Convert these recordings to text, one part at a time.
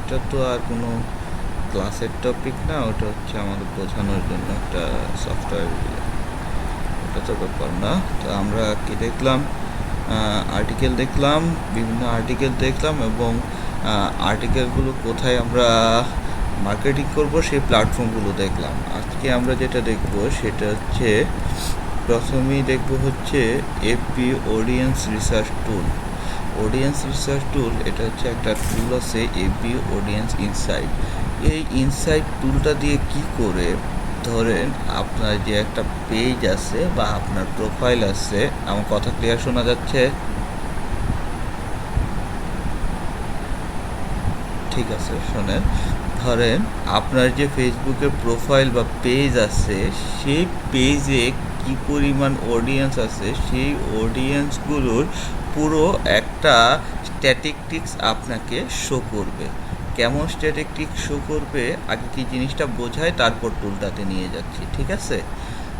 এটা তো আর কোনো ক্লাসের টপিক না, ওটা হচ্ছে আমাদের বোঝানোর জন্য একটা সফটওয়্যার, ওটা তো ব্যাপার না। তো আমরা কি দেখলাম, আর্টিকেল দেখলাম, বিভিন্ন আর্টিকেল দেখলাম, এবং আর্টিকেলগুলো কোথায় আমরা মার্কেটিং করব সেই প্ল্যাটফর্মগুলো দেখলাম। আজকে আমরা যেটা দেখব সেটা হচ্ছে, প্রথমেই দেখব হচ্ছে FB audience research tool. Audience research tool, এটা হচ্ছে একটা টুল আছে এফবি অডিয়েন্স ইনসাইট। এই ইনসাইট টুলটা দিয়ে কি করে, ধরেন আপনার যে একটা পেজ আছে বা আপনার প্রোফাইল আছে, আমার কথা ক্লিয়ার শোনা যাচ্ছে? ঠিক আছে, শোনেন। ধরেন আপনার যে ফেসবুকের প্রোফাইল বা পেজ আছে, সেই পেজে কি পরিমাণ অডিয়েন্স আছে, সেই অডিয়েন্সগুলোর পুরো একটা স্ট্যাটিস্টিক্স আপনাকে শো করবে। কেমন স্ট্যাটিস্টিক্স শো করবে, আগে কি জিনিসটা বোঝায়, তারপর টুলটাতে নিয়ে যাচ্ছি, ঠিক আছে?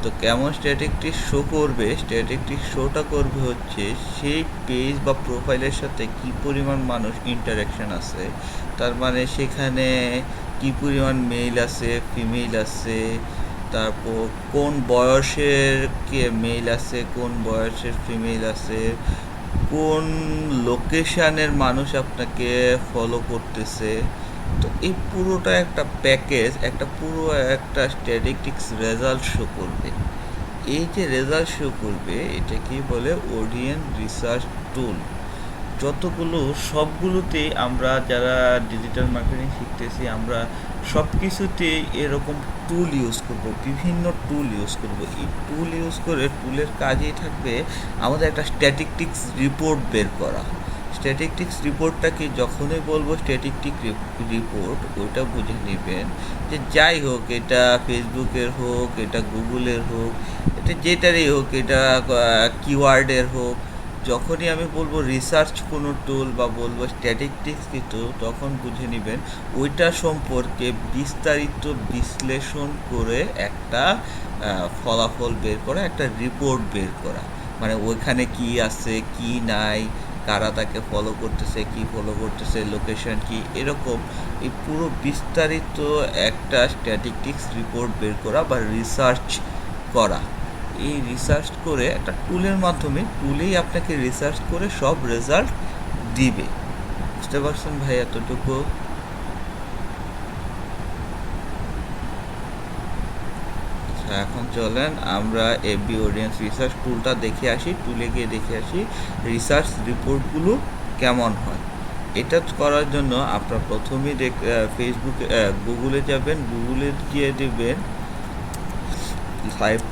তো কেমন স্ট্যাটিস্টিক্স শো করবে, স্ট্যাটিস্টিক্স শোটা করবে হচ্ছে সেই পেজ বা প্রোফাইলের সাথে কি পরিমাণ মানুষ ইন্টারাকশান আছে, তার মানে সেখানে কি পরিমাণ মেল আছে, ফিমেল আছে, তারপর কোন বয়সের কে মেল আছে, কোন বয়সের ফিমেল আছে, কোন লোকেশানের মানুষ আপনাকে ফলো করতেছে। তো এই পুরোটা একটা প্যাকেজ, একটা পুরো একটা স্ট্যাটিস্টিক্স রেজাল্ট শো করবে। এই যে রেজাল্ট শো করবে, এটা কি বলে, অডিয়েন্স রিসার্চ টুল। যতগুলো, সবগুলোতেই আমরা যারা ডিজিটাল মার্কেটিং শিখতেছি, আমরা সব কিছুতেই এরকম টুল ইউজ করব, বিভিন্ন টুল ইউজ করব। এই টুল ইউজ করে, টুলের কাজেই থাকবে আমাদের একটা স্ট্যাটিস্টিক্স রিপোর্ট বের করা। স্ট্যাটিস্টিক্স রিপোর্টটা কি, যখনই বলবো স্ট্যাটিস্টিক রিপোর্ট, ওইটা বুঝে নেবেন যে যাই হোক, এটা ফেসবুকের হোক, এটা গুগলের হোক, এটা যেটারই হোক, এটা কিওয়ার্ডের হোক, যখনই আমি বলবো রিসার্চ কোনো টুল বা বলবো স্ট্যাটিস্টিক্স কিছু, তখন বুঝে নেবেন ওইটা সম্পর্কে বিস্তারিত বিশ্লেষণ করে একটা ফলাফল বের করা, একটা রিপোর্ট বের করা। মানে ওইখানে কি আছে, কি নাই, কারা তাকে ফলো করতেছে, কি ফলো করতেছে, লোকেশন কি, এরকম এই পুরো বিস্তারিত একটা স্ট্যাটিস্টিক্স রিপোর্ট বের করা বা রিসার্চ করা। এই রিসার্চ করে একটা টুলের মাধ্যমে, টুলেই আপনাকে রিসার্চ করে সব রেজাল্ট দিবে। বুঝতে পারছেন ভাই এতটুকু? এখন চলেন আমরা এফবি অডিয়েন্স রিসার্চ টুলটা দেখে আসি, টুলে গিয়ে দেখে আসি রিসার্চ রিপোর্টগুলো কেমন হয়। এটা করার জন্য আপনারা প্রথমেই ফেসবুকে, গুগলে যাবেন, গুগলে গিয়ে দেবেন, টাইপ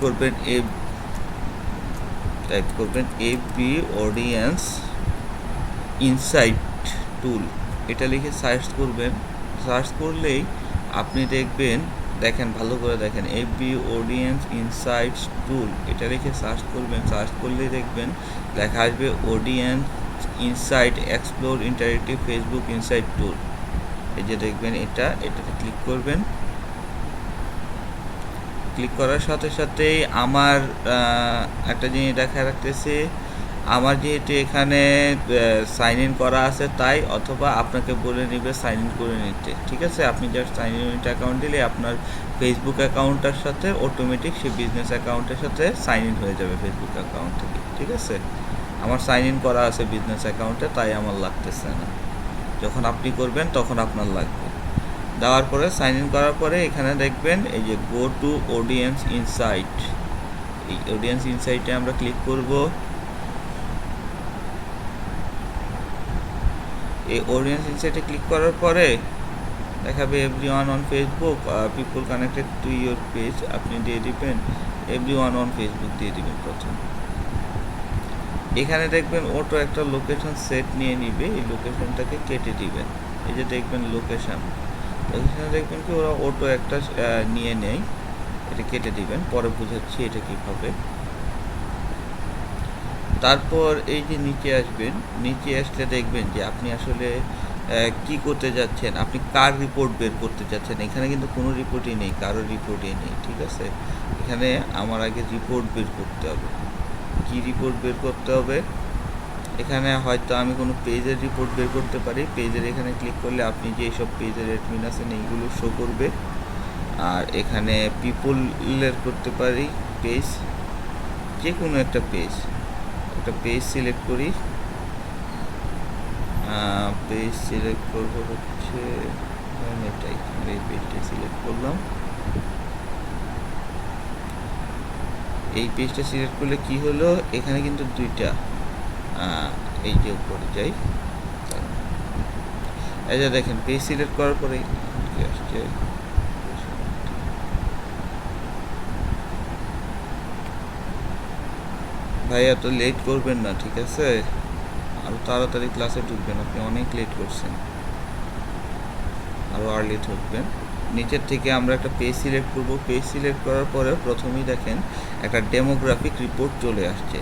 করবেন এফবি অডিয়েন্স ইনসাইট টুল, এটা লিখে সার্চ করবেন। সার্চ করলেই আপনি দেখবেন, দেখেন ভালো করে দেখেন, এফবি অডিয়েন্স ইনসাইটস টুল, এটা লিখে সার্চ করবেন। সার্চ করলেই দেখবেন লেখা আসবে audience insight explore interactive Facebook insight tool. এই যে দেখবেন, এটাতে ক্লিক করবেন। ক্লিক করার সাথে সাথেই আমার একটা জিনিস দেখা রাখতেছে, আমার যেহেতু এখানে সাইন ইন করা আছে তাই, অথবা আপনাকে বলে নেবে সাইন ইন করে নিতে, ঠিক আছে? আপনি জাস্ট সাইন ইন অ্যাকাউন্ট দিলে আপনার ফেসবুক অ্যাকাউন্টটার সাথে অটোমেটিক সেই বিজনেস অ্যাকাউন্টের সাথে সাইন ইন হয়ে যাবে ফেসবুক অ্যাকাউন্ট থেকে, ঠিক আছে? আমার সাইন ইন করা আছে বিজনেস অ্যাকাউন্টে, তাই আমার লাগতেছে না। যখন আপনি করবেন তখন আপনার লাগবে। দেওয়ার পরে, সাইন ইন করার পরে এখানে দেখবেন এই যে গো টু অডিয়েন্স ইনসাইট, এই অডিয়েন্স ইনসাইটে আমরা ক্লিক করব। এই অডিয়েন্স ইনসাইটে ক্লিক করার পরে দেখাবে everyone on Facebook, people connected to your page, আপনি দিয়ে দিবেন এভরিওয়ান অন ফেসবুক দিয়ে দিবেন প্রথম। এখানে দেখবেন অটো একটা লোকেশন সেট নিয়ে নিবে, এই লোকেশনটাকে কেটে দিবেন। এই যে দেখবেন লোকেশন, এখানে দেখবেন কি ওরা অটো একটা নিয়ে নেয়, এটা কেটে দিবেন, পরে বুঝাচ্ছি এটা কীভাবে। তারপর এই যে নিচে আসবেন, নিচে আসলে দেখবেন যে আপনি আসলে কি করতে যাচ্ছেন, আপনি কার রিপোর্ট বের করতে যাচ্ছেন। এখানে কিন্তু কোনো রিপোর্টই নেই, কারোর রিপোর্টই নেই, ঠিক আছে? এখানে আমার আগে রিপোর্ট বের করতে হবে। কি রিপোর্ট বের করতে হবে? এখানে হয়তো আমি কোনো পেজের রিপোর্ট বের করতে পারি। পেজের এখানে ক্লিক করলে আপনি যে সব পেজের অ্যাডমিন আছেন এইগুলো শো করবে। আর এখানে পিপলের করতে পারি পেজ, যে কোনো একটা পেজ সিলেক্ট করি। পেজ সিলেক্ট করবো হচ্ছে এটাই, এই পেজটা সিলেক্ট করলাম। এই পেজটা সিলেক্ট করলে কি হলো, এখানে কিন্তু দুইটা, এই যে উপরে যাই, এই যে দেখেন পেজ সিলেক্ট করার পরে কি আসছে, ভাই এত লেট করবেন না, ঠিক আছে? আরও তাড়াতাড়ি ক্লাসে ঢুকবেন, আপনি অনেক লেট করছেন, আরও আর্লি ঢুকবেন। নিচের থেকে আমরা একটা পেজ সিলেক্ট করব। পেজ সিলেক্ট করার পরে প্রথমেই দেখেন একটা ডেমোগ্রাফিক রিপোর্ট চলে আসছে।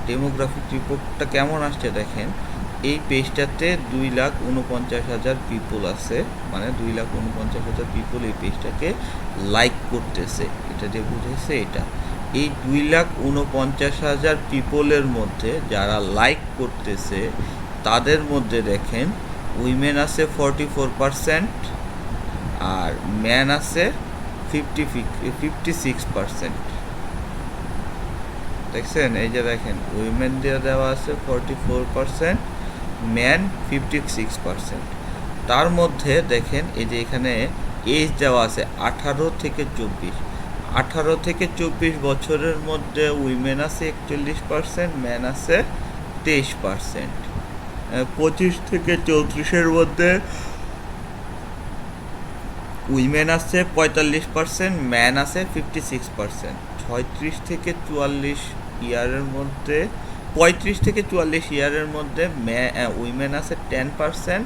ডেমোগ্রাফিক রিপোর্টটা কেমন আসছে দেখেন, এই পেজটাতে 2,49,000 পিপল আছে, মানে 2,49,000 পিপল এই পেজটাকে লাইক করতেছে। এটা যে বুঝেছে, এটা এই 2,49,000 পিপলের মধ্যে যারা লাইক করতেছে তাদের মধ্যে দেখেন উইমেন আছে 44%, আর ম্যান আছে 56%। দেখছেন, এই যে দেখেন উইমেন দিয়ে দেওয়া আছে 44%, ম্যান 56%। তার মধ্যে দেখেন এই যে এখানে এজ দেওয়া আছে 18 থেকে 24। 18 থেকে 24 বছরের মধ্যে উইমেন আছে 41%, ম্যান আছে 23%। 25 থেকে 34-এর মধ্যে উইমেন আছে 45%, ম্যান আছে 56%। 36 থেকে 44 ইয়ারের মধ্যে, 35 থেকে 44 ইয়ারের মধ্যে উইমেন আছে 10%,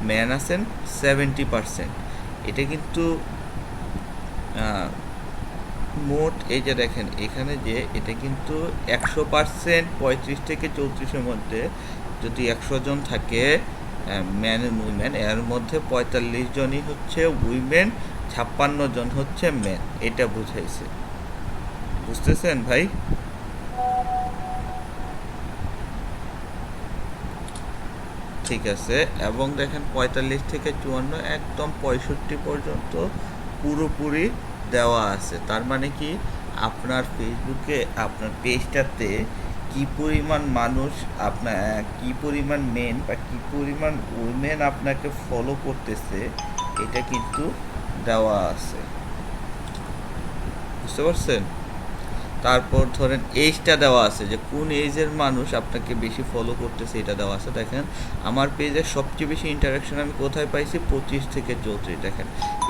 ম্যান আছেন 70%। এটা কিন্তু মোট, এই যে দেখেন এখানে যে এটা কিন্তু 100%। 35 থেকে 34-এর মধ্যে যদি 100 জন থাকে ম্যান অ্যান্ড উইমেন, এর মধ্যে 45 জনই হচ্ছে উইমেন, 56 জন হচ্ছে ম্যান। এটা বুঝাইছে, বুঝতেছেন ভাই? ঠিক আছে। এবং দেখেন 45 থেকে 54 একদম 65 পর্যন্ত পুরোপুরি দেওয়া আছে। তার মানে কি, আপনার ফেসবুকে আপনার পেজটাতে কি পরিমাণ মানুষ, আপনার কি পরিমাণ মেন বা কি পরিমাণ উইমেন আপনাকে ফলো করতেছে, এটা কিন্তু দেওয়া আছে, বুঝতে পারছেন? তারপর ধরেন এজটা দেওয়া আছে, যে কোন এজের মানুষ আপনাকে বেশি ফলো করতেছে, এটা দেওয়া আছে। দেখেন আমার পেজে সবচেয়ে বেশি ইন্টারাকশন আমি কোথায় পাইছি, 25 থেকে 34। দেখেন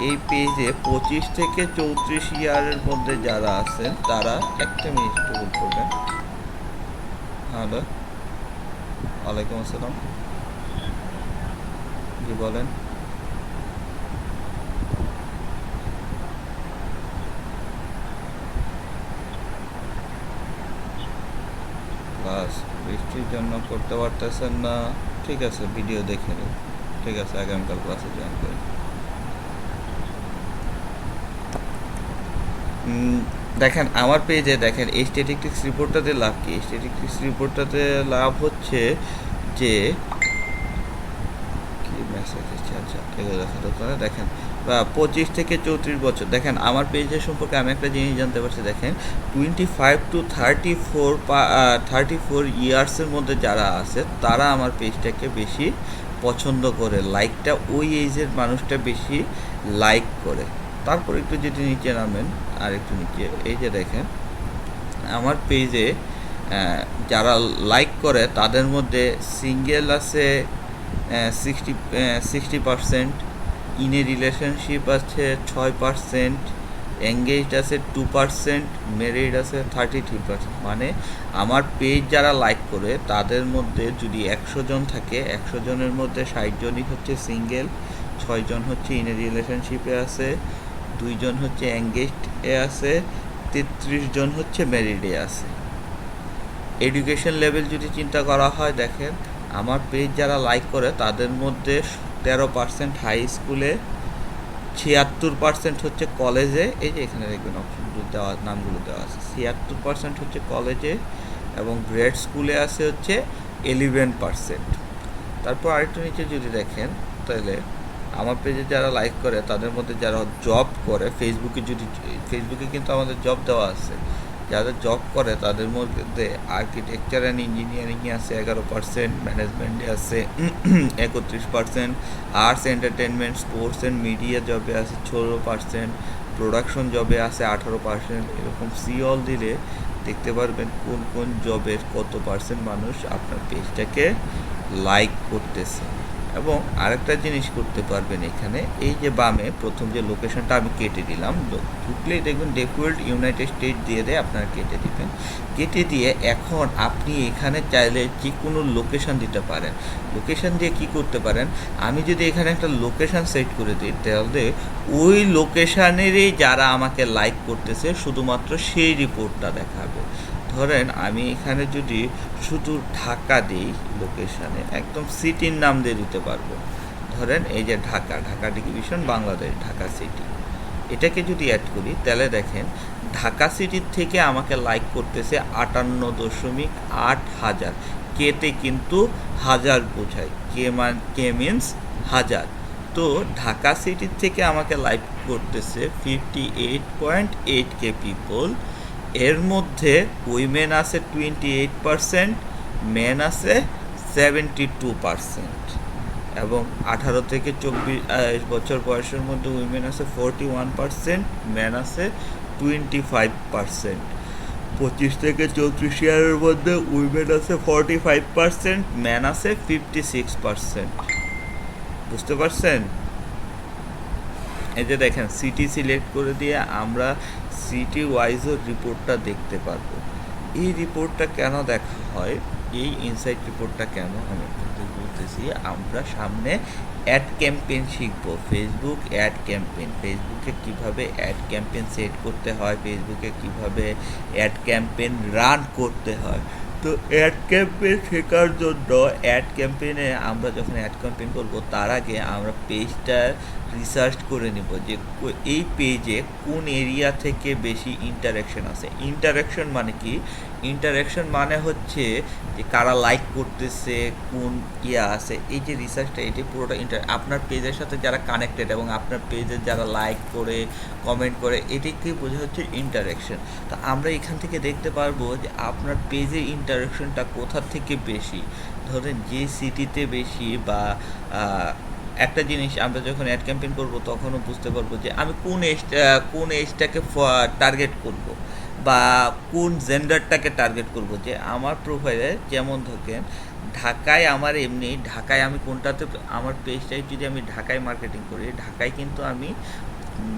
এই পেজে 25 থেকে 34 ইয়ারের মধ্যে যারা আছেন তারা, একটা মিনিট হোল্ড করবেন। হ্যালো, ওয়ালাইকুম আসসালাম, জি বলেন। ক্লাস বৃষ্টির জন্য করতে পারতেছেন না, ঠিক আছে ভিডিও দেখে নিন, ঠিক আছে আগামীকাল ক্লাসে জয়েন করেন। দেখেন আমার পেজে দেখেন এই স্ট্যাটিস্টিক্স রিপোর্টটাতে লাভ কি, স্ট্যাটিস্টিক্স রিপোর্টটাতে লাভ হচ্ছে যে কি মেসেজ হচ্ছে, আচ্ছা এগুলো দেখাতে পারে। দেখেন 25 থেকে 34 বছর, দেখেন আমার পেজের সম্পর্কে আমি একটা জিনিস জানতে পারছি। দেখেন 25 to 34 ইয়ার্সের মধ্যে যারা আছে তারা আমার পেজটাকে বেশি পছন্দ করে, লাইকটা ওই এজের মানুষটা বেশি লাইক করে। তারপর একটু যদি নিচে নামেন, আর একটু নিচে, এই যে দেখেন আমার পেজে যারা লাইক করে তাদের মধ্যে সিঙ্গেল আছে 60%, ইন এ রিলেশনশিপ আছে 6%, এঙ্গেজড আছে 2%, ম্যারিড আছে 33%। মানে আমার পেজ যারা লাইক করে তাদের মধ্যে যদি 100 জন থাকে, 100 জনের মধ্যে 60 জনই হচ্ছে সিঙ্গেল, 6 জন হচ্ছে ইন এ রিলেশনশিপে আছে, 2 জন হচ্ছে এঙ্গেজড এ আছে, 33 জন হচ্ছে ম্যারিডে আছে। এডুকেশন লেভেল যদি চিন্তা করা হয়, দেখেন আমার পেজ যারা লাইক করে তাদের মধ্যে 13% হাই স্কুলে, 76% হচ্ছে কলেজে, এই যে এখানে দেখবেন অপশনগুলো দেওয়া, নামগুলো দেওয়া আছে, 76% হচ্ছে কলেজে, এবং গ্রেড স্কুলে আছে হচ্ছে 11%। তারপর আরেকটু নিচে যদি দেখেন তাহলে আমার পেজে যারা লাইক করে তাদের মধ্যে যারা জব করে ফেসবুকে কিন্তু আমাদের জব দেওয়া আছে, যারা জব করে তাদের মধ্যে আর্কিটেকচার অ্যান্ড ইঞ্জিনিয়ারিংয়ে আছে 11%, ম্যানেজমেন্টে আছে 31%, arts entertainment sports and media জবে আছে 16%, প্রোডাকশন জবে আছে 18%। এরকম অল দিলে দেখতে পারবেন কোন কোন জবের কত পার্সেন্ট মানুষ আপনার পেজটাকে লাইক করতেছে। এবং আরেকটা জিনিস করতে পারবেন এখানে, এই যে বামে প্রথম যে লোকেশনটা আমি কেটে দিলাম, ঢুকলেই দেখবেন ডিফল্ট ইউনাইটেড স্টেট দিয়ে দেয়, আপনারা কেটে দিবেন। কেটে দিয়ে এখন আপনি এখানে চাইলে যে কোনো লোকেশন দিতে পারেন। লোকেশন দিয়ে কি করতে পারেন, আমি যদি এখানে একটা লোকেশন সেট করে দিই তাহলে ওই লোকেশানেরই যারা আমাকে লাইক করতেছে শুধুমাত্র সেই রিপোর্টটা দেখাবে। ধরেন আমি এখানে যদি শুধু ঢাকা দিই লোকেশানে, একদম সিটির নাম দিয়ে দিতে পারবো। ধরেন এই যে ঢাকা ডিভিশন বাংলাদেশ, ঢাকা সিটি, এটাকে যদি অ্যাড করি তাহলে দেখেন ঢাকা সিটির থেকে আমাকে লাইক করতেছে 58.8 হাজার। কেতে কিন্তু হাজার বোঝায়, কে মিনস হাজার। তো ঢাকা সিটির থেকে আমাকে লাইক করতেছে 58.8K পিপল। এর মধ্যে উইমেন আছে 28%, মেন আছে 72%, এবং 18 থেকে 24 বছর বয়সের মধ্যে উইমেন আছে 41%, মেন আছে 25%। 25 থেকে 34 ইয়ারের মধ্যে উইমেন আছে 45%, মেন আছে 56%। বুঝতে পারছেন? এই যে দেখেন সিটি সিলেক্ট করে দিয়ে আমরা সিটি ওয়াইজও রিপোর্টটা দেখতে পারবো। এই রিপোর্টটা কেন দেখা হয়, এই ইনসাইট রিপোর্টটা কেন আমি আপনাদের বলতেছি, আমরা সামনে অ্যাড ক্যাম্পেইন শিখবো। ফেসবুক অ্যাড ক্যাম্পেইন, ফেসবুকে কিভাবে অ্যাড ক্যাম্পেইন সেট করতে হয়, ফেসবুকে কিভাবে অ্যাড ক্যাম্পেইন রান করতে হয়। তো অ্যাড ক্যাম্পেইন শেখার জন্য অ্যাড ক্যাম্পেইনে আমরা যখন অ্যাড ক্যাম্পেইন করবো তার আগে আমরা পেজটা রিসার্চ করে নেব যে এই পেজে কোন এরিয়া থেকে বেশি ইন্টারাকশন আছে। ইন্টারাকশন মানে কি? ইন্টারাকশন মানে হচ্ছে যে কারা লাইক করতেছে, কোন আছে, এই যে রিসার্চটা এটি পুরোটা আপনার পেজের সাথে যারা কানেক্টেড এবং আপনার পেজে যারা লাইক করে কমেন্ট করে, এটিকে বোঝা হচ্ছে ইন্টারাকশন। তো আমরা এখান থেকে দেখতে পারবো যে আপনার পেজের ইন্টারাকশনটা কোথা থেকে বেশি। ধরেন যে সিটিতে বেশি, বা একটা জিনিস আমরা যখন অ্যাড ক্যাম্পেইন করবো তখনও বুঝতে পারবো যে আমি কোন এজটাকে টার্গেট করব, বা কোন জেন্ডারটাকে টার্গেট করব। যে আমার প্রোফাইলে যেমন ধরেন ঢাকায়, আমার এমনি ঢাকায় আমি কোনটাতে আমার পেজটাই যদি আমি ঢাকায় মার্কেটিং করি, ঢাকায় কিন্তু আমি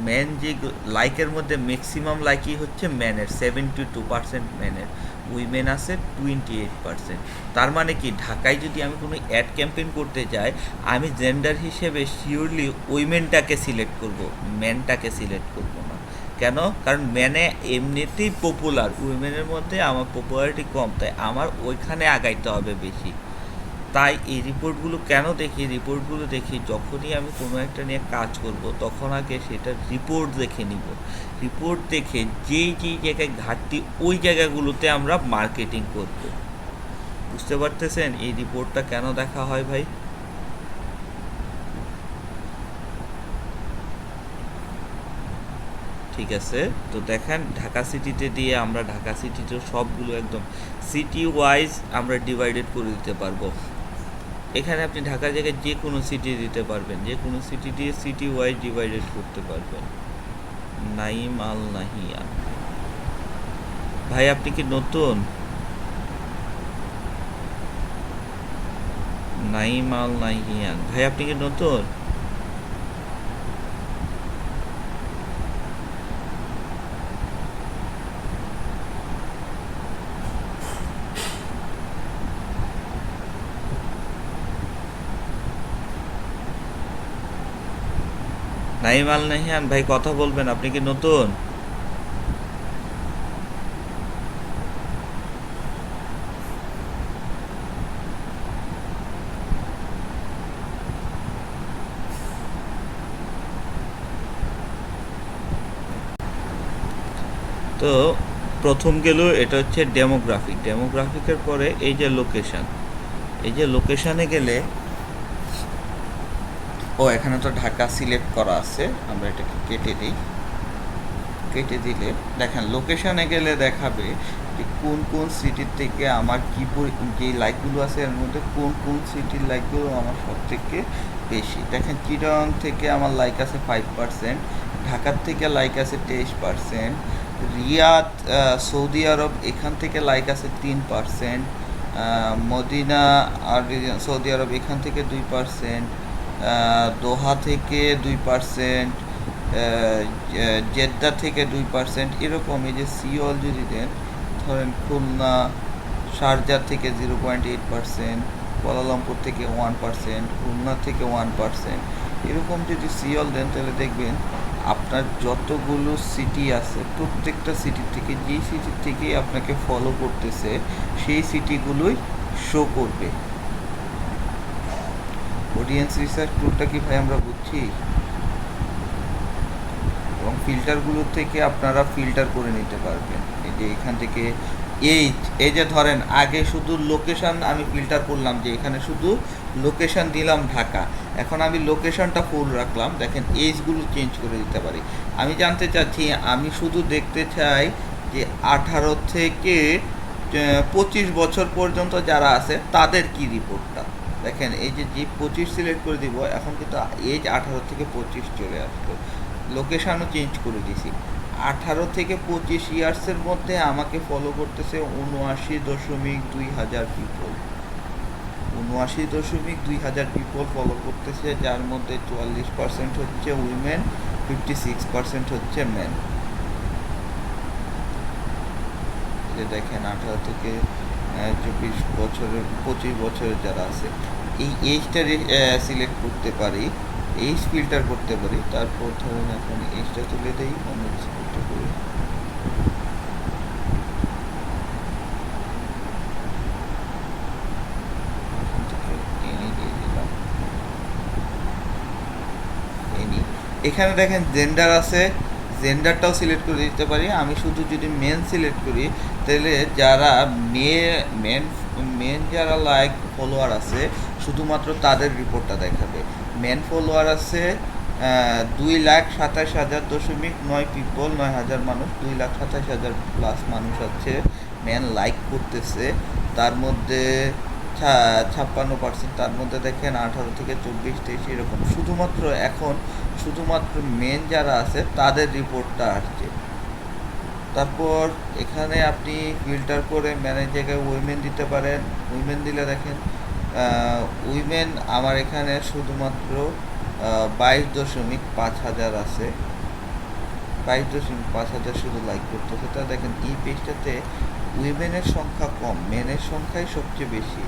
মেন যে লাইকের মধ্যে ম্যাক্সিমাম লাইকই হচ্ছে ম্যানের, 72% ম্যানের, উইমেন আছে 28%। তার মানে কি ঢাকায় যদি আমি কোনো অ্যাড ক্যাম্পেইন করতে যাই, আমি জেন্ডার হিসেবে শিওরলি উইমেনটাকে সিলেক্ট করব, ম্যানটাকে সিলেক্ট করব না। কেন? কারণ ম্যানে এমনিতেই পপুলার, উইমেনের মধ্যে আমার পপুলারিটি কম, তাই আমার ওইখানে আগাইতে হবে বেশি। তাই এই রিপোর্টগুলো কেন দেখি? রিপোর্টগুলো দেখি যখনই আমি কোনো একটা নিয়ে কাজ করব তখন আগে সেটা রিপোর্ট দেখে নিব। রিপোর্ট দেখে যেই জায়গায় ঘাটতি ওই জায়গাগুলোতে আমরা মার্কেটিং করব। বুঝতে পারতেছেন এই রিপোর্টটা কেন দেখা হয় ভাই? ঠিক আছে, তো দেখেন ঢাকা সিটিতে দিয়ে আমরা ঢাকা সিটিতে সবগুলো একদম সিটি ওয়াইজ আমরা ডিভাইডেড করে দিতে পারবো। এখানে আপনি ঢাকার জায়গায় যে কোনো সিটি দিতে পারবেন, যে কোনো সিটি দিয়ে সিটি ওয়াইজ ডিভাইডেড করতে পারবেন। নাইম আল নাহিয়ান ভাই, আপনি কি নতুন? নাইম আল নাহিয়ান ভাই, আপনি কি নতুন? নাইম আল নাহিয়ান ভাই, কথা বলবেন, আপনি কি নতুন? তো প্রথম গেল এটা হচ্ছে ডেমোগ্রাফিকের পরে এই যে লোকেশন, এই যে লোকেশনে গেলে, ও এখানে তো ঢাকা সিলেক্ট করা আছে, আমরা এটাকে কেটে দিই। কেটে দিলে দেখেন লোকেশনে গেলে দেখাবে যে কোন কোন সিটির থেকে আমার যে লাইকগুলো আছে এর মধ্যে কোন কোন সিটির লাইকগুলো আমার সব থেকে বেশি। দেখেন চিটাগং থেকে আমার লাইক আছে 5%, ঢাকার থেকে লাইক আছে 23%, রিয়াদ সৌদি আরব এখান থেকে লাইক আছে 3%, মদিনা আর সৌদি আরব এখান থেকে 2%, দোহা থেকে 2%, জেদ্দা থেকে 2%, এরকম। এই যে সিওল যদি দেন, ধরেন খুলনা, শারজা থেকে 0.8%, কুয়ালালামপুর থেকে 1%, খুলনা থেকে 1%, এরকম যদি সিওল দেন তাহলে দেখবেন আপনার যতগুলো সিটি আছে প্রত্যেকটা সিটি থেকে, যেই সিটির থেকে আপনাকে ফলো করতেছে সেই সিটিগুলোই শো করবে। অডিয়েন্স রিসার্চ টুলটা কি ভাই আমরা বুঝছি? এবং ফিল্টারগুলো থেকে আপনারা ফিল্টার করে নিতে পারবেন। এই যে এখান থেকে এই যে ধরেন আগে শুধু লোকেশন আমি ফিল্টার করলাম, যে এখানে শুধু লোকেশন দিলাম ঢাকা, এখন আমি লোকেশনটা ফুল রাখলাম, দেখেন এইজগুলো চেঞ্জ করে দিতে পারি। আমি জানতে চাচ্ছি, আমি শুধু দেখতে চাই যে 18 থেকে 25 বছর পর্যন্ত যারা আছে তাদের কি রিপোর্টটা। দেখেন এই যে 25 সিলেক্ট করে দিব, এখন কিন্তু এজ 18 থেকে 25 চলে আসলো। লোকেশানও চেঞ্জ করে দিছি। 18 থেকে 25 ইয়ার্সের মধ্যে আমাকে ফলো করতেছে 79.2 হাজার পিপল। 79.2 হাজার পিপল ফলো করতেছে, যার মধ্যে 44% হচ্ছে উইমেন, 56% হচ্ছে মেন। দেখেন 18 থেকে 25 বছরের যারা আছে, এই এইজটা সিলেক্ট করতে পারি, এইজ ফিল্টার করতে পারি। তারপর ধরুন এখন এইজটা তুলে দেই, অন্য কিছু ফিল্টার করি। এখানে দেখেন জেন্ডার আছে, জেন্ডারটাও সিলেক্ট করে দিতে পারি। আমি শুধু যদি মেন সিলেক্ট করি তাহলে যারা মেন যারা লাইক ফলোয়ার আছে শুধুমাত্র তাদের রিপোর্টটা দেখাবে। মেন ফলোয়ার আছে 2,27,000.9 পিপল, 9,000 মানুষ, 2,27,000 প্লাস মানুষ আছে মেন লাইক করতেছে। তার মধ্যে 56%, তার মধ্যে দেখেন 18 থেকে 24, 23 এরকম। শুধুমাত্র মেন যারা আছে তাদের রিপোর্টটা আসছে। তারপর এখানে আপনি ফিল্টার করে ম্যানের জায়গায় উইমেন দিতে পারেন। উইমেন দিলে দেখেন উইমেন আমার এখানে শুধুমাত্র 22.5 হাজার আছে, 22.5 হাজার শুধু লাইক করতেছে। তা দেখেন এই পেজটাতে উইমেনের সংখ্যা কম, মেনের সংখ্যাই সবচেয়ে বেশি।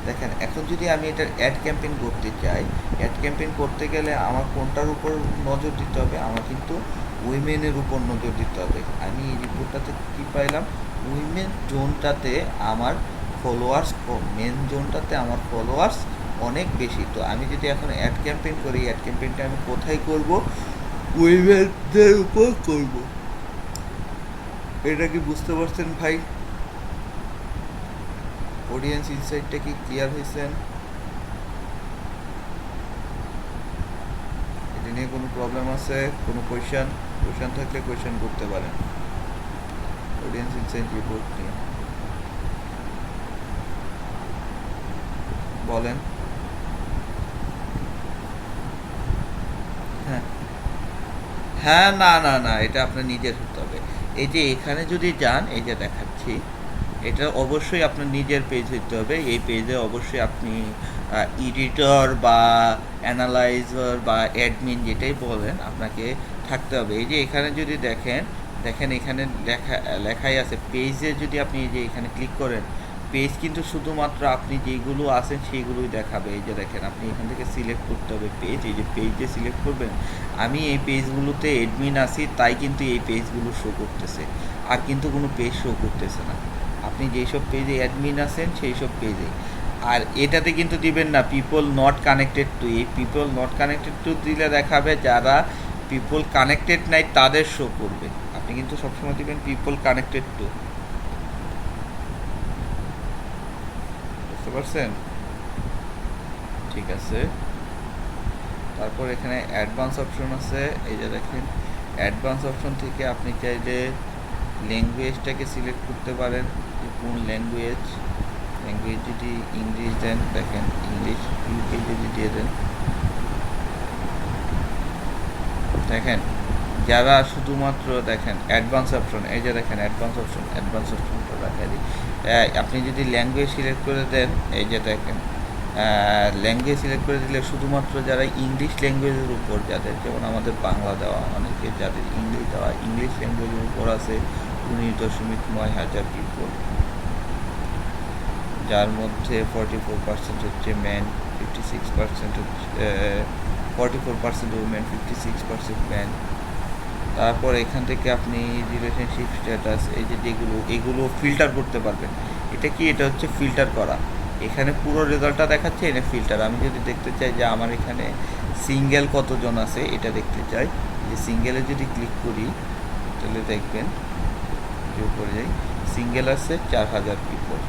দেখেন এখন যদি আমি এটার অ্যাড ক্যাম্পেইন করতে চাই, অ্যাড ক্যাম্পেইন করতে গেলে আমার কোনটার উপর নজর দিতে হবে? আমার কিন্তু উইমেনের উপর নজর দিতে হবে। আমি এই রিপোর্টটাতে কী পাইলাম? উইমেন জোনটাতে আমার ফলোয়ার্স কম, মেন জোনটাতে আমার ফলোয়ার্স অনেক বেশি। তো আমি যদি এখন অ্যাড ক্যাম্পেইন করি, অ্যাড ক্যাম্পেইনটা আমি কোথায় করব? উইমেনদের উপর করব। এটা কি বুঝতে পারছেন ভাই? অডিয়েন্স ইনসাইটটা কি ক্লিয়ার হয়েছেন? এটা নিয়ে কোনো প্রবলেম আছে? কোনো কোয়েশ্চেন থাকলে কোয়েশ্চেন করতে পারেন অডিয়েন্স ইনসাইট রিপোর্ট নিয়ে, বলেন। হ্যাঁ হ্যাঁ, না, এটা আপনার নিজের হতে হবে। এই যে এখানে যদি যান, এই যে দেখাচ্ছি, এটা অবশ্যই আপনার নিজের পেজ হতে হবে। এই পেজে অবশ্যই আপনি এডিটর বা অ্যানালাইজার বা অ্যাডমিন যেটাই বলেন আপনাকে থাকতে হবে। এই যে এখানে যদি দেখেন এখানে লেখাই আছে পেজে, যদি আপনি এই যে এখানে ক্লিক করেন, পেজ কিন্তু শুধুমাত্র আপনি যেইগুলো আছেন সেইগুলোই দেখাবে। এই যে দেখেন আপনি এখান থেকে সিলেক্ট করতে হবে পেজ, এই যে পেজ যে সিলেক্ট করবেন। আমি এই পেজগুলোতে অ্যাডমিন আছি, তাই কিন্তু এই পেজগুলো শো করতেছে, আর কিন্তু কোনো পেজ শো করতেছে না। আপনি যেসব পেজে অ্যাডমিন আছেন সেই সব পেজে। আর এটাতে কিন্তু দিবেন না পিপল নট কানেক্টেড টু। এই পিপল নট কানেক্টেড টু দিলে দেখাবে যারা পিপল কানেক্টেড নাই তাদের শো করবে। আপনি কিন্তু সবসময় দিবেন পিপল কানেক্টেড টু। বুঝতে পারছেন? ঠিক আছে। তারপর এখানে অ্যাডভান্স অপশন আছে, এই যে দেখেন অ্যাডভান্স অপশন থেকে আপনি চাইলে ল্যাঙ্গুয়েজটাকে সিলেক্ট করতে পারেন, কোন ল্যাঙ্গুয়েজ যদি ইংলিশ দেন, দেখেন ইংলিশ ইউকে যদি দিয়ে দেন, দেখেন যারা শুধুমাত্র দেখেন অ্যাডভান্স অপশন, এই যে দেখেন অ্যাডভান্স অপশনটা দেখা দিই। আপনি যদি ল্যাঙ্গুয়েজ সিলেক্ট করে দেন, এই যে দেখেন ল্যাঙ্গুয়েজ সিলেক্ট করে দিলে শুধুমাত্র যারা ইংলিশ ল্যাঙ্গুয়েজের উপর, যাদের যেমন আমাদের বাংলা দেওয়া, অনেকে যাদের ইংলিশ দেওয়া, ইংলিশ ল্যাঙ্গুয়েজের উপর আছে 19.9 হাজার পিপল, যার মধ্যে 44% হচ্ছে ম্যান, 56% হচ্ছে 44% উমেন, 56% ম্যান। তারপর এখান থেকে আপনি রিলেশনশিপ স্ট্যাটাস, এই যে এগুলো ফিল্টার করতে পারবেন। এটা হচ্ছে ফিল্টার করা। এখানে পুরো রেজাল্টটা দেখাচ্ছে, এনে ফিল্টার। আমি যদি দেখতে চাই যে আমার এখানে সিঙ্গেল কতজন আছে এটা দেখতে চাই, যে সিঙ্গেলে যদি ক্লিক করি তাহলে দেখবেন যে উপরে যাই, সিঙ্গেল আছে 4000 পিপল।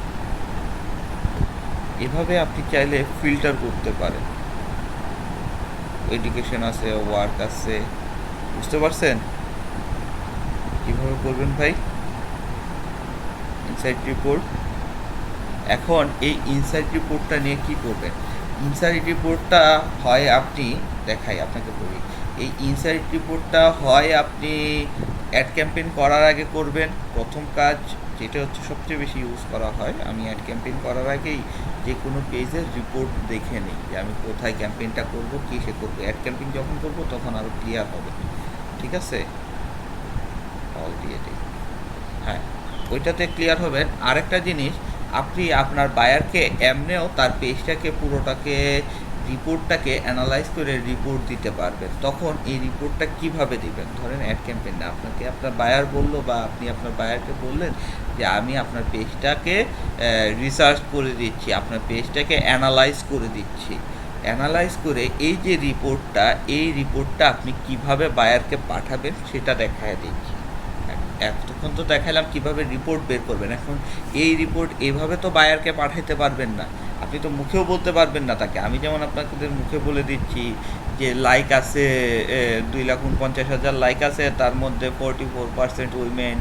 এভাবে আপনি চাইলে ফিল্টার করতে পারেন। এডুকেশন আছে, ওয়ার্ক আছে, বুঝতে পারছেন কীভাবে করবেন ভাই? Insight report. এখন এই ইনসাইট রিপোর্টটা নিয়ে কি করবেন? ইনসাইট রিপোর্টটা হয় আপনি আপনাকে বলি, এই ইনসাইট রিপোর্টটা হয় আপনি অ্যাড ক্যাম্পেইন করার আগে করবেন। প্রথম কাজ যেটা হচ্ছে সবচেয়ে বেশি ইউজ করা হয়, আমি অ্যাড ক্যাম্পেইন করার আগেই যে কোনো পেজের রিপোর্ট দেখে নিই যে আমি কোথায় ক্যাম্পেইনটা করবো, কিসে করবো। অ্যাড ক্যাম্পেইন যখন করবো তখন আরও ক্লিয়ার হবে, ঠিক আছে? অল দিয়ে দিই, হ্যাঁ, ওইটাতে ক্লিয়ার হবেন। আরেকটা জিনিস, আপনি আপনার বায়ারকে এমনিও তার পেজটাকে পুরোটাকে রিপোর্টটাকে অ্যানালাইজ করে রিপোর্ট দিতে পারবেন। তখন এই রিপোর্টটা কিভাবে দিবেন? ধরেন অ্যাড ক্যাম্পেইন না, আপনাকে আপনার বায়ার বললো বা আপনি আপনার বায়ারকে বললেন যে আমি আপনার পেজটাকে রিসার্চ করে দিচ্ছি, আপনার পেজটাকে অ্যানালাইজ করে দিচ্ছি। অ্যানালাইজ করে এই যে রিপোর্টটা আপনি কিভাবে বায়ারকে পাঠাবেন সেটা দেখায় দিচ্ছি। এতক্ষণ তো দেখালাম কিভাবে রিপোর্ট বের করবেন। এখন এই রিপোর্ট এভাবে তো বায়ারকে পাঠাইতে পারবেন না, আপনি তো মুখেও বলতে পারবেন না তাকে। আমি যেমন আপনাদের মুখে বলে দিচ্ছি যে লাইক আছে 2,49,000 লাইক আছে, তার মধ্যে 44% উইমেন,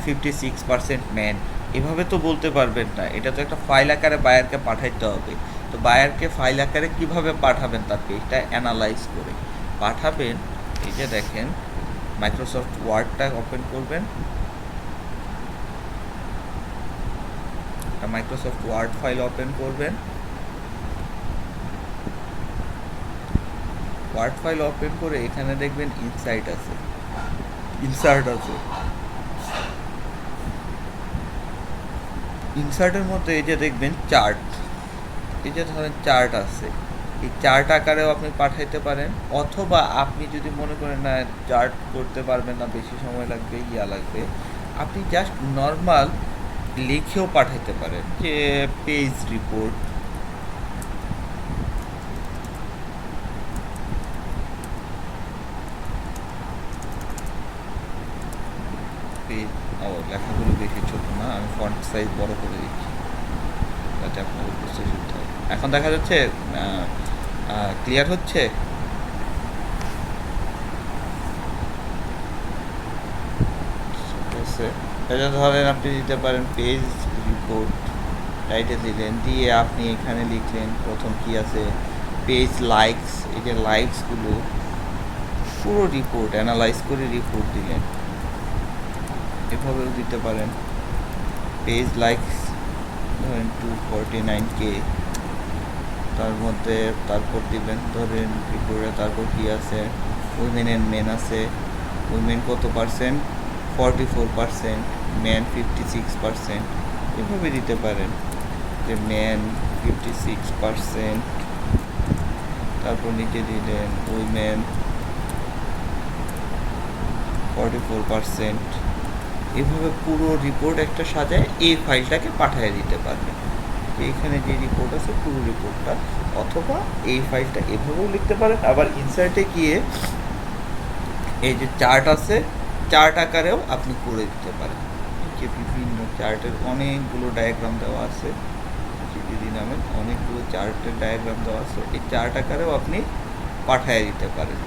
56% ম্যান, এভাবে তো বলতে পারবেন না। এটা তো একটা ফাইল আকারে বায়ারকে পাঠাইতে হবে। তো বায়ারকে ফাইল আকারে কিভাবে পাঠাবেন? তার পেজটা অ্যানালাইজ করে পাঠাবেন। এই যে দেখেন মাইক্রোসফট ওয়ার্ডটা ওপেন করবেন, মাইক্রোসফট ওয়ার্ড ফাইল ওপেন করবেন। ওয়ার্ড ফাইল ওপেন করে এখানে দেখবেন ইনসার্ট আছে, ইনসার্টের মধ্যে এই যে দেখবেন চার্ট, এই যে ধরেন চার্ট আছে, এই চার্ট আকারেও আপনি পাঠাইতে পারেন। অথবা আপনি যদি মনে করেন না চার্ট করতে পারবেন না, বেশি সময় লাগবে, লাগবে, আপনি জাস্ট নর্মাল লিখেও পাঠাইতে পারেন যে পেজ রিপোর্ট, লেখাগুলো বেশি ছোট না, আমি ফন্ট সাইজ বড় করে দিচ্ছি যাতে আপনাদের বুঝতে সুবিধা হয়। এখন দেখা যাচ্ছে, ক্লিয়ার হচ্ছে? এটা ধরেন আপনি দিতে পারেন পেজ রিপোর্ট, টাইটেল দিলেন, দিয়ে আপনি এখানে লিখলেন প্রথম কি আছে, পেজ লাইকস, এই যে লাইকসগুলো পুরো রিপোর্ট অ্যানালাইজ করে রিপোর্ট দিলেন। এভাবেও দিতে পারেন পেজ লাইকস ধরেন 249K, তার মধ্যে তারপর দিবেন ধরেন রিপোর্টে, তারপর কি আছে, উইমেন অ্যান্ড মেন আছে, উইমেন কত পার্সেন্ট, 44%, ম্যান 56%, এভাবে দিতে পারেন যে ম্যান 56%, তারপর নিচে দিলেন উইমেন 44%। এভাবে পুরো রিপোর্ট একটা সাজায় এই ফাইলটাকে পাঠিয়ে দিতে পারবেন। এইখানে যে রিপোর্ট আছে পুরো রিপোর্টটা, অথবা এই ফাইলটা এভাবেও লিখতে পারেন। আবার ইনসার্টে গিয়ে এই যে চার্ট আছে, চার্ট আকারেও আপনি করে দিতে পারেন। যে বিভিন্ন চার্টের অনেকগুলো ডায়াগ্রাম দেওয়া আছে, যদি নামের অনেকগুলো চার্টের ডায়াগ্রাম দেওয়া আছে, এই চার্ট আকারেও আপনি পাঠিয়ে দিতে পারেন।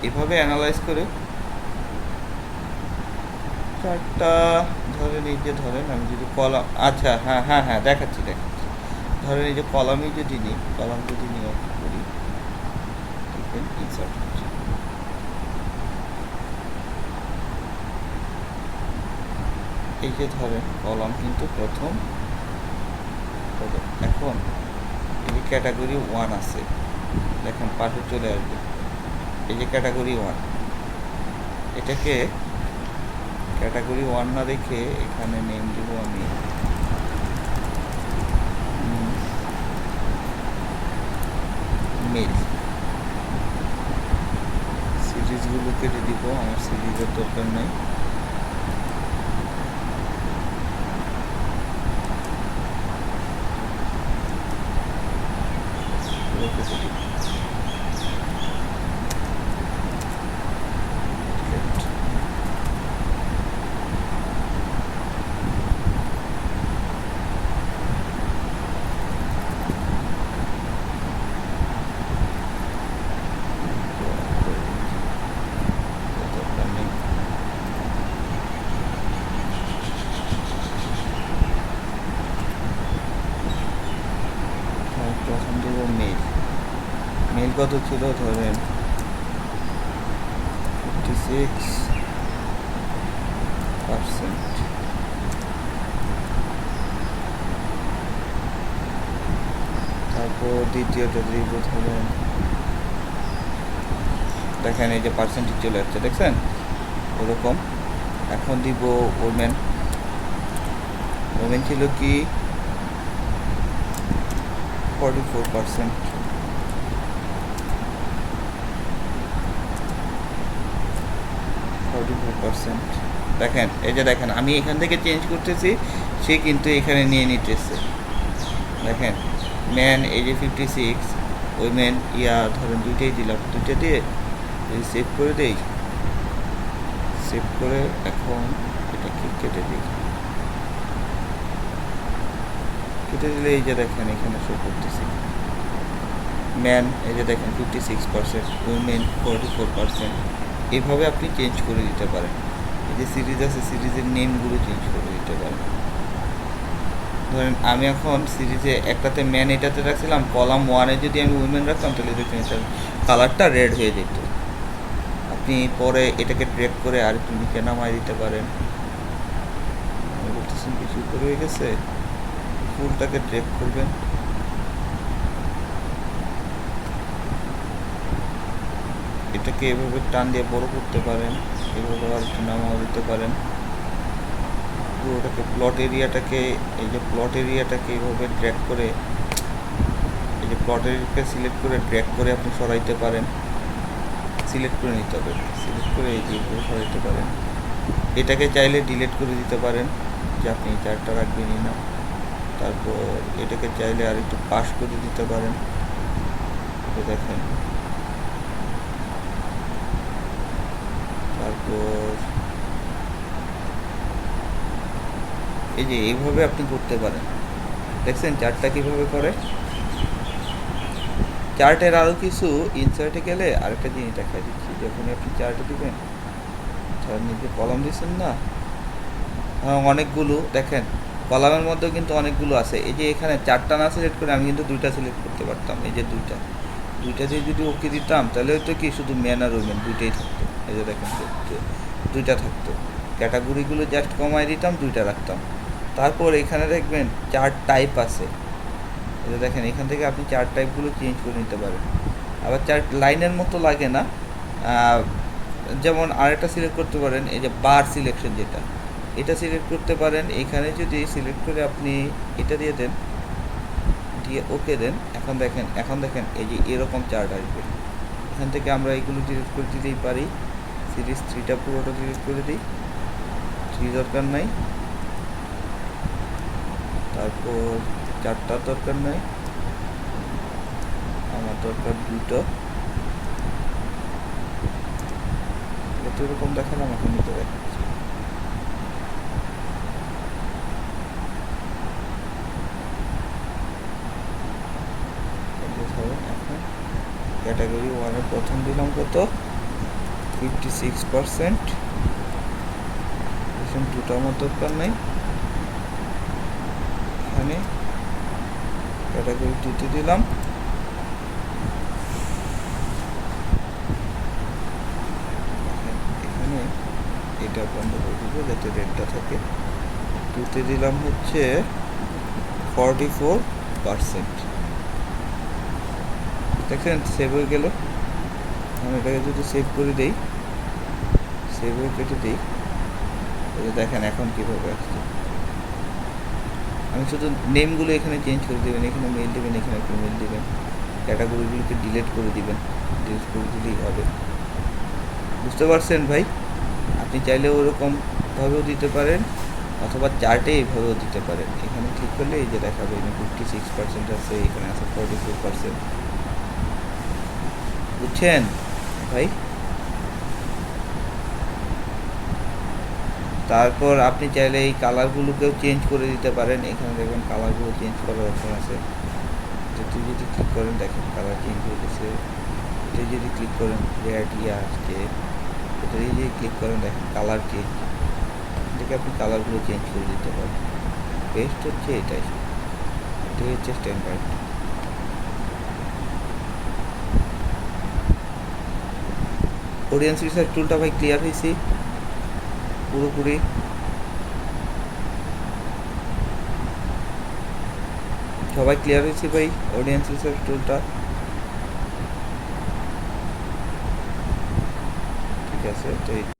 এভাবে অ্যানালাইজ করে চার্টটা ধরেন, এই যে ধরেন আমি যদি কলাম, আচ্ছা হ্যাঁ হ্যাঁ হ্যাঁ দেখাচ্ছি। ধরেন এই যে কলামই যদি নিই, কলাম যদি নিয়ে অফ করি, দেখবেন ইনসার্ট হচ্ছে। এই যে ধরেন কলাম কিন্তু প্রথম, এখন এই যে ক্যাটাগরি 1 আছে, দেখেন পাশে চলে আসবে এই যে ক্যাটাগরি 1, এটাকে ক্যাটাগরি 1 না রেখে এখানে নেম দিব আমি মেল। সিরিজগুলো কেটে দিব, আমার সিরিজের দরকার নাই। প্রথম দেব মেল। মেল কত ছিল ধরেন 56%। তারপর দ্বিতীয়টা দিব ধরেন, দেখেন এই যে পার্সেন্টেজ চলে যাচ্ছে, দেখছেন ওরকম। এখন দিব ওমেন। ওমেন ছিল কি 44%। দেখেন এই যে দেখেন আমি এখান থেকে চেঞ্জ করতেছি, সে কিন্তু এখানে নিয়ে নিতেছে। দেখেন ম্যান এই যে 56, উইমেন ধরেন দুইটাই দিলাম, দুইটা দিয়ে যদি সেভ করে দেই, সেভ করে এখন এটাকে কেটে দিই। কেটে দিলে এই যে দেখেন এখানে শো করতেছি ম্যান এই যে দেখেন 56%, উইমেন 44%। এভাবে আপনি চেঞ্জ করে দিতে পারেন। এই যে সিরিজ আছে, সিরিজের নেমগুলো চেঞ্জ করে দিতে পারেন। ধরেন আমি এখন সিরিজে একটাতে ম্যান এটাতে রাখছিলাম, কলাম 1-এ যদি আমি উইমেন রাখতাম তাহলে দেখুন এটার কালারটা রেড হয়ে যেত। আপনি পরে এটাকে ড্র্যাগ করে আর একটু নিচে নামায় দিতে পারেন। বলতেছেন কিছু উপরে হয়ে গেছে, ফুলটাকে ড্র্যাগ করবেন, এটাকে এভাবে টান দিয়ে বড় করতে পারেন, এভাবে আর একটু নামাও দিতে পারেন। পুরোটাকে প্লট এরিয়াটাকে, এই যে প্লট এরিয়াটাকে এইভাবে ড্র্যাগ করে, এই যে প্লট এরিয়াকে সিলেক্ট করে ড্র্যাগ করে আপনি সরাইতে পারেন। সিলেক্ট করে নিতে হবে, সিলেক্ট করে এই যে এইভাবে সরাইতে পারেন। এটাকে চাইলে ডিলিট করে দিতে পারেন যে আপনি এই চারটা রাখবেনই না। তারপর এটাকে চাইলে আর একটু পাস করে দিতে পারেন। তো দেখেন তারপর এই যে এইভাবে আপনি করতে পারেন। দেখছেন চার্টটা কীভাবে করে। চার্টের আরও কিছু ইনসার্টে গেলে আরেকটা জিনিস দেখা দিচ্ছি, যখন আপনি চার্টে দিবেন, ধরেন নিজে কলাম দিচ্ছেন না, অনেকগুলো দেখেন কলামের মধ্যেও কিন্তু অনেকগুলো আছে। এই যে এখানে চারটা না সিলেক্ট করে আমি কিন্তু দুইটা সিলেক্ট করতে পারতাম। এই যে দুইটা দিয়ে যদি ওকে দিতাম তাহলে হয়তো কি শুধু ম্যান আর উইমেন দুইটাই থাকতো। এই যে দেখেন দুইটা থাকতো, ক্যাটাগরিগুলো জাস্ট কমায় দিতাম, দুইটা রাখতাম। তারপর এখানে দেখবেন চার্ট টাইপ আছে, এই যে দেখেন এখান থেকে আপনি চার্ট টাইপগুলো চেঞ্জ করে নিতে পারেন। আবার চার্ট লাইনের মতো লাগে না, যেমন আরেকটা সিলেক্ট করতে পারেন, এই যে বার সিলেকশন যেটা, এটা সিলেক্ট করতে পারেন। এখানে যদি সিলেক্ট করে আপনি এটা দিয়ে দেন, দিয়ে ওকে দেন, এখন দেখেন এই যে এরকম চার্ট আসবে। এখান থেকে আমরা এইগুলো ডিলিট করে দিতেই পারি। সিরিজ 3টা পুরোটা ডিলিট করে দিই, 3 দরকার নাই। তারপর 4টার দরকার নাই, আমার দরকার 2টো। এটা তো এরকম দেখালাম, এখন নিতে দেখাচ্ছি। ক্যাটাগরি ওয়ানের প্রথম দিলাম কত 56%, সেকশন 2টা আমার দরকার নাই। এখানে ক্যাটাগরি 2তে দিলাম, এখানে এটা বন্ধ করে দিব যাতে রেটটা থাকে। 2তে দিলাম হচ্ছে 44%। দেখেন সেভ হয়ে গেল। আমি এটাকে যদি সেভ করে দেই, সেভ হয়ে কেটে দিই, দেখেন এখন কীভাবে আসছে। আমি শুধু নেমগুলো এখানে চেঞ্জ করে দেবেন, এখানে মেল দেবেন, এখানে একটা মেল দেবেন, ক্যাটাগরিগুলোকে ডিলিট করে দিবেন, ডিলিট করে দিলেই হবে। বুঝতে পারছেন ভাই? আপনি চাইলে ওরকমভাবেও দিতে পারেন অথবা চার্টে এইভাবেও দিতে পারেন। এখানে ক্লিক করলে এই যে দেখাবে 56% আছে, এখানে আছে 44%। বুঝছেন ভাই? তারপর আপনি চাইলে এই কালারগুলোকেও চেঞ্জ করে দিতে পারেন। এখানে দেখবেন কালারগুলো চেঞ্জ করার অপশন আছে। এটাতে যদি ক্লিক করেন দেখেন কালার চেঞ্জ হয়ে গেছে। এটা যদি ক্লিক করেন রেড আসছে, এটা যদি ক্লিক করেন দেখেন কালার চেঞ্জ। এটাকে আপনি কালারগুলো চেঞ্জ করে দিতে পারেন। বেস্ট হচ্ছে এটাই হচ্ছে স্ট্যান্ডার্ড। অডিয়েন্স রিসার্চ টুলটা ভাই ক্লিয়ার হয়েছি পুরোপুরি। সবাই ক্লিয়ার হয়েছে ভাই অডিয়েন্স রিসার্চ টুলটা? ঠিক আছে, তো